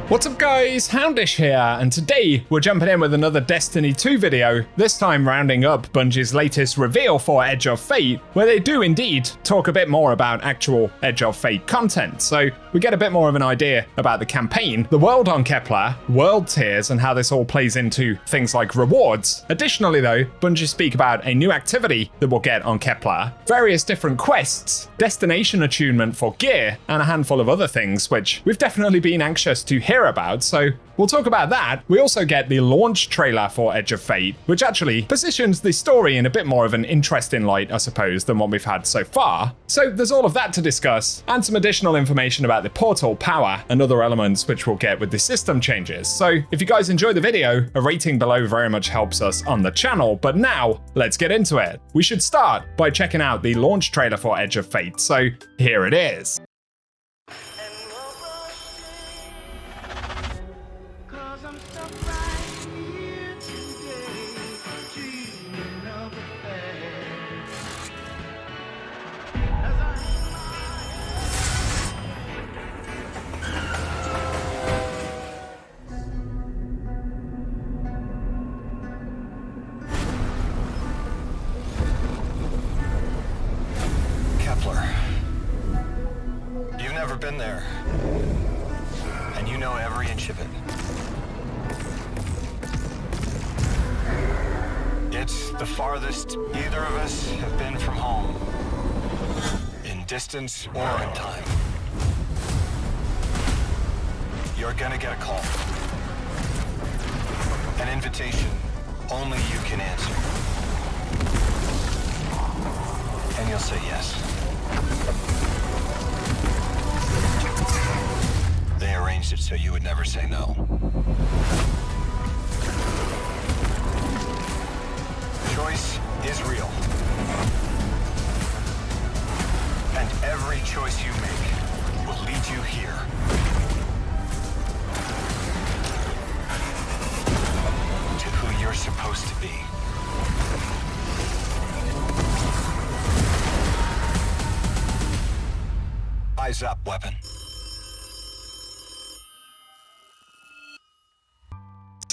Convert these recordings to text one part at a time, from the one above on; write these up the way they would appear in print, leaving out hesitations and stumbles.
What's up guys, Houndish here, and today we're jumping in with another Destiny 2 video, this time rounding up Bungie's latest reveal for Edge of Fate, where they do indeed talk a bit more about actual Edge of Fate content, so we get a bit more of an idea about the campaign, the world on KEPLER, world tiers, and how this all plays into things like rewards. Additionally though, Bungie speak about a new activity that we'll get on KEPLER, various different quests, destination attunement for gear, and a handful of other things which we've definitely been anxious to hear about, so we'll talk about that. We also get the launch trailer for Edge of Fate, which actually positions the story in a bit more of an interesting light, I suppose, than what we've had so far. So there's all of that to discuss, and some additional information about the portal power and other elements which we'll get with the system changes. So if you guys enjoy the video, a rating below very much helps us on the channel, but now let's get into it. We should start by checking out the launch trailer for Edge of Fate, so here it is. You've never been there, and you know every inch of it. It's the farthest either of us have been from home, in distance or in time. You're gonna get a call, an invitation only you can answer, and you'll say yes. They arranged it so you would never say no. Choice is real. And every choice you make will lead you here. To who you're supposed to be. Eyes up, weapon.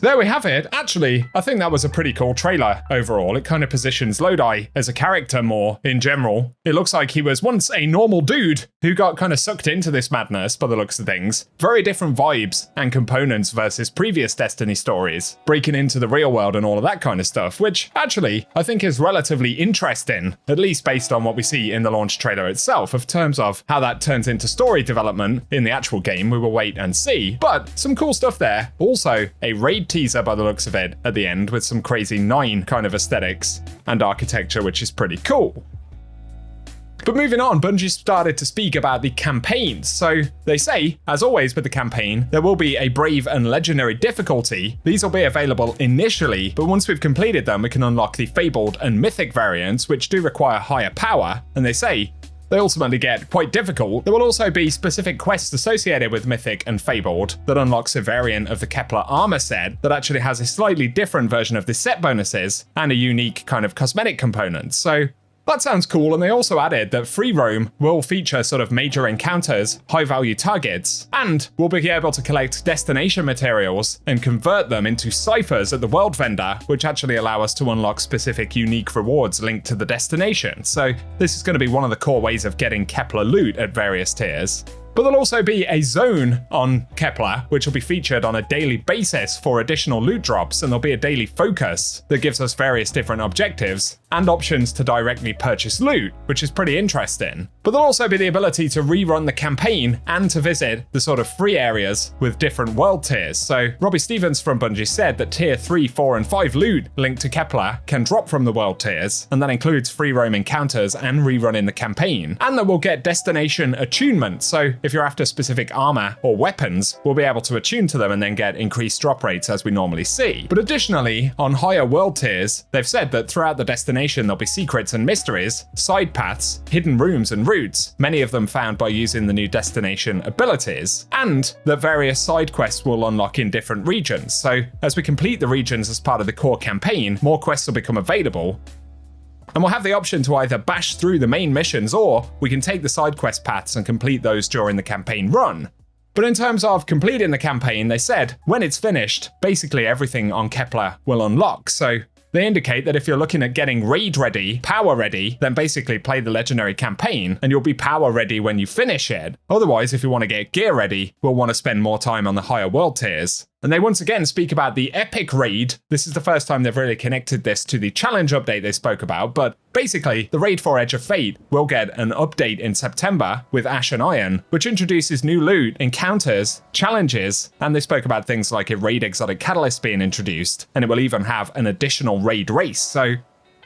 There we have it. Actually, I think that was a pretty cool trailer overall. It kind of positions Lodi as a character more in general. It looks like he was once a normal dude who got kind of sucked into this madness by the looks of things. Very different vibes and components versus previous Destiny stories, breaking into the real world and all of that kind of stuff, which actually I think is relatively interesting, at least based on what we see in the launch trailer itself. In terms of how that turns into story development in the actual game, we will wait and see. But some cool stuff there. Also, a raid teaser by the looks of it at the end with some crazy 9 kind of aesthetics and architecture, which is pretty cool. But moving on, Bungie started to speak about the campaigns. So they say, as always with the campaign, there will be a Brave and Legendary difficulty. These will be available initially, but once we've completed them, we can unlock the Fabled and Mythic variants, which do require higher power. And they say, they ultimately get quite difficult. There will also be specific quests associated with Mythic and Fabled that unlocks a variant of the KEPLER armor set that actually has a slightly different version of the set bonuses and a unique kind of cosmetic component. So that sounds cool, and they also added that free roam will feature sort of major encounters, high-value targets, and we'll be able to collect destination materials and convert them into ciphers at the world vendor, which actually allow us to unlock specific unique rewards linked to the destination. So this is going to be one of the core ways of getting KEPLER loot at various tiers. But there'll also be a zone on KEPLER, which will be featured on a daily basis for additional loot drops, and there'll be a daily focus that gives us various different objectives and options to directly purchase loot, which is pretty interesting. But there'll also be the ability to rerun the campaign and to visit the sort of free areas with different world tiers. So Robbie Stevens from Bungie said that tier 3, 4, and 5 loot linked to KEPLER can drop from the world tiers, and that includes free roam encounters and rerunning the campaign. And that we'll get destination attunement, so if you're after specific armor or weapons, we'll be able to attune to them and then get increased drop rates as we normally see. But additionally, on higher world tiers, they've said that throughout the destination there'll be secrets and mysteries, side paths, hidden rooms and routes, many of them found by using the new destination abilities, and that various side quests will unlock in different regions. So as we complete the regions as part of the core campaign, more quests will become available, and we'll have the option to either bash through the main missions, or we can take the side quest paths and complete those during the campaign run. But in terms of completing the campaign, they said when it's finished, basically everything on KEPLER will unlock. So they indicate that if you're looking at getting raid ready, power ready, then basically play the legendary campaign and you'll be power ready when you finish it. Otherwise, if you want to get gear ready, we'll want to spend more time on the higher world tiers. And they once again speak about the epic raid. This is the first time they've really connected this to the challenge update they spoke about, but basically the raid for Edge of Fate will get an update in September with Ash and Iron, which introduces new loot, encounters, challenges, and they spoke about things like a raid exotic catalyst being introduced, and it will even have an additional raid race. So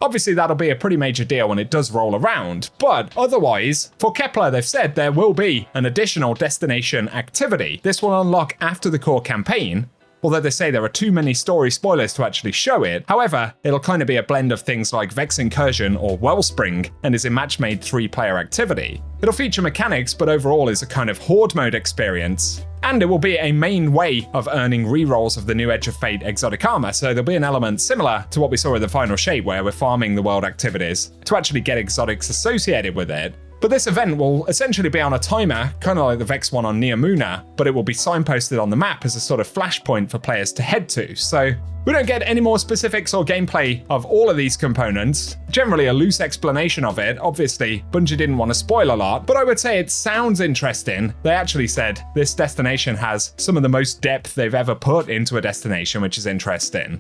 obviously that'll be a pretty major deal when it does roll around, but otherwise, for KEPLER they've said there will be an additional destination activity. This will unlock after the core campaign, although they say there are too many story spoilers to actually show it. However, it'll kind of be a blend of things like Vex Incursion or Wellspring, and is a match-made 3-player activity. It'll feature mechanics, but overall is a kind of horde mode experience. And it will be a main way of earning rerolls of the new Edge of Fate exotic armor, so there'll be an element similar to what we saw in the final shape where we're farming the world activities to actually get exotics associated with it. But this event will essentially be on a timer, kind of like the Vex one on Neomuna, but it will be signposted on the map as a sort of flashpoint for players to head to. So we don't get any more specifics or gameplay of all of these components. Generally a loose explanation of it. Obviously, Bungie didn't want to spoil a lot, but I would say it sounds interesting. They actually said this destination has some of the most depth they've ever put into a destination, which is interesting.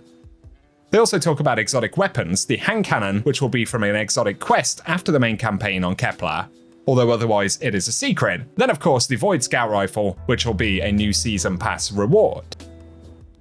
They also talk about exotic weapons, the hand cannon, which will be from an exotic quest after the main campaign on KEPLER, although otherwise it is a secret. Then of course the Void Scout Rifle, which will be a new Season Pass reward.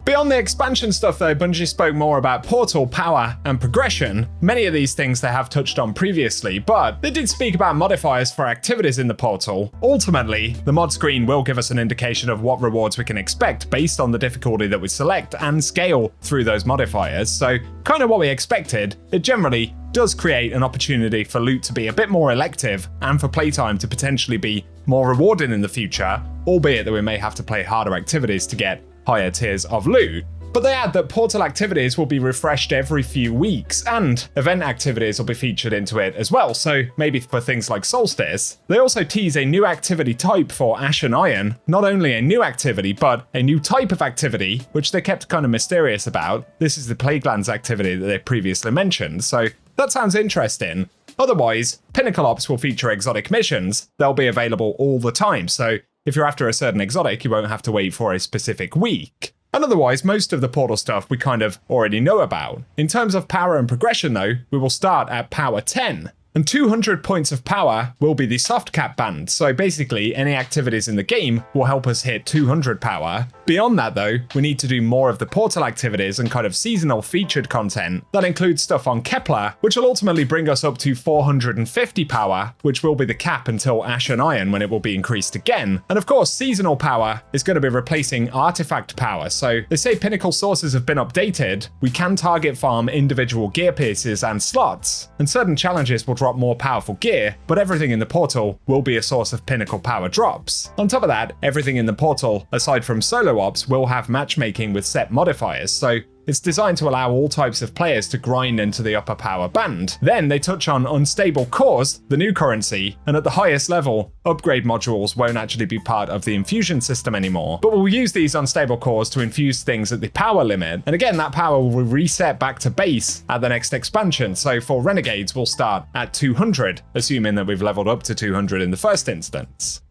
Beyond the expansion stuff though, Bungie spoke more about portal, power, and progression. Many of these things they have touched on previously, but they did speak about modifiers for activities in the portal. Ultimately, the mod screen will give us an indication of what rewards we can expect based on the difficulty that we select and scale through those modifiers, so kind of what we expected. It generally does create an opportunity for loot to be a bit more elective and for playtime to potentially be more rewarding in the future, albeit that we may have to play harder activities to get higher tiers of loot. But they add that portal activities will be refreshed every few weeks, and event activities will be featured into it as well, so maybe for things like Solstice. They also tease a new activity type for Ash and Iron, not only a new activity, but a new type of activity, which they kept kind of mysterious about. This is the Plaguelands activity that they previously mentioned, so that sounds interesting. Otherwise, Pinnacle Ops will feature exotic missions. They'll be available all the time, so if you're after a certain exotic, you won't have to wait for a specific week. And otherwise, most of the portal stuff we kind of already know about. In terms of power and progression though, we will start at power 10. And 200 points of power will be the soft cap band, so basically any activities in the game will help us hit 200 power. Beyond that though, we need to do more of the portal activities and kind of seasonal featured content. That includes stuff on KEPLER, which will ultimately bring us up to 450 power, which will be the cap until Ash and Iron when it will be increased again. And of course, seasonal power is going to be replacing artifact power, so they say Pinnacle sources have been updated. We can target farm individual gear pieces and slots, and certain challenges will drop more powerful gear, but everything in the portal will be a source of Pinnacle power drops. On top of that, everything in the portal, aside from solo ops, will have matchmaking with set modifiers, so it's designed to allow all types of players to grind into the upper power band. Then they touch on unstable cores, the new currency, and at the highest level, upgrade modules won't actually be part of the infusion system anymore. But we'll use these unstable cores to infuse things at the power limit, and again that power will reset back to base at the next expansion, so for Renegades we'll start at 200, assuming that we've leveled up to 200 in the first instance.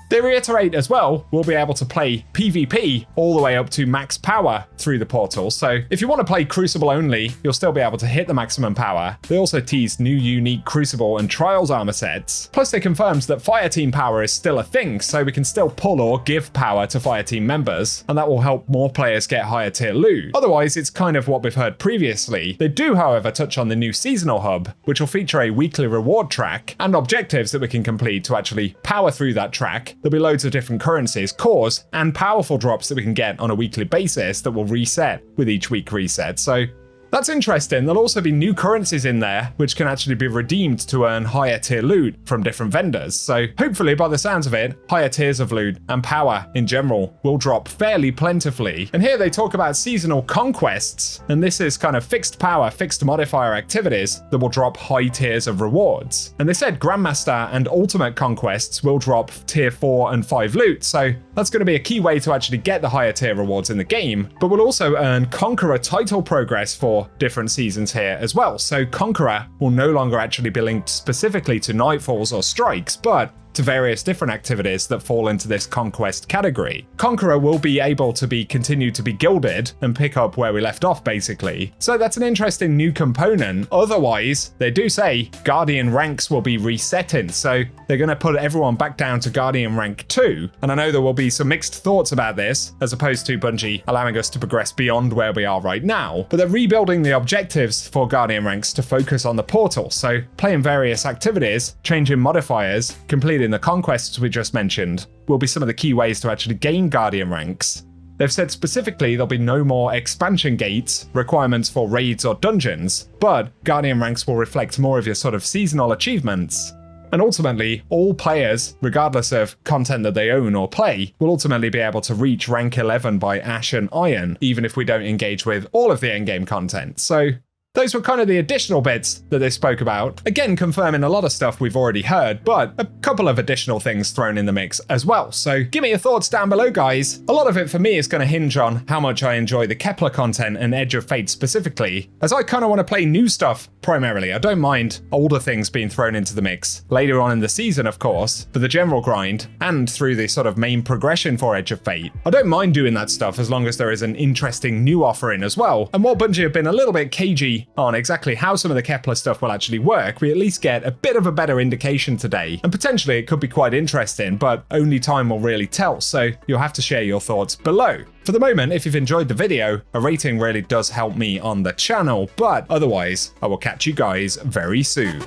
They reiterate as well, we'll be able to play PvP all the way up to max power through the portal, so if you want to play Crucible only, you'll still be able to hit the maximum power. They also tease new unique Crucible and Trials armor sets. Plus they confirmed that Fireteam power is still a thing, so we can still pull or give power to Fireteam members, and that will help more players get higher tier loot. Otherwise, it's kind of what we've heard previously. They do, however, touch on the new seasonal hub, which will feature a weekly reward track and objectives that we can complete to actually power through that track. There'll be loads of different currencies, cores, and powerful drops that we can get on a weekly basis that will reset with each week reset. So That's interesting. There'll also be new currencies in there, which can actually be redeemed to earn higher tier loot from different vendors. So hopefully, by the sounds of it, higher tiers of loot and power in general will drop fairly plentifully. And here they talk about seasonal conquests, and this is kind of fixed power, fixed modifier activities that will drop high tiers of rewards. And they said Grandmaster and Ultimate conquests will drop tier 4 and 5 loot, so that's going to be a key way to actually get the higher tier rewards in the game, but we'll also earn Conqueror title progress for different seasons here as well. So Conqueror will no longer actually be linked specifically to Nightfalls or Strikes, but to various different activities that fall into this conquest category. Conqueror will be able to continue to be gilded and pick up where we left off, basically. So that's an interesting new component. Otherwise, they do say Guardian ranks will be resetting, so they're going to put everyone back down to Guardian rank 2. And I know there will be some mixed thoughts about this, as opposed to Bungie allowing us to progress beyond where we are right now. But they're rebuilding the objectives for Guardian ranks to focus on the portal, so playing various activities, changing modifiers, completing the conquests we just mentioned will be some of the key ways to actually gain Guardian ranks. They've said specifically there'll be no more expansion gates, requirements for raids or dungeons, but Guardian ranks will reflect more of your sort of seasonal achievements. And ultimately, all players, regardless of content that they own or play, will ultimately be able to reach rank 11 by Ash and Iron, even if we don't engage with all of the endgame content. So those were kind of the additional bits that they spoke about. Again, confirming a lot of stuff we've already heard, but a couple of additional things thrown in the mix as well. So give me your thoughts down below, guys. A lot of it for me is going to hinge on how much I enjoy the KEPLER content and Edge of Fate specifically, as I kind of want to play new stuff primarily. I don't mind older things being thrown into the mix later on in the season, of course, for the general grind and through the sort of main progression for Edge of Fate. I don't mind doing that stuff as long as there is an interesting new offering as well. And while Bungie have been a little bit cagey on exactly how some of the KEPLER stuff will actually work, we at least get a bit of a better indication today. And potentially it could be quite interesting, but only time will really tell, so you'll have to share your thoughts below. For the moment, if you've enjoyed the video, a rating really does help me on the channel, but otherwise, I will catch you guys very soon.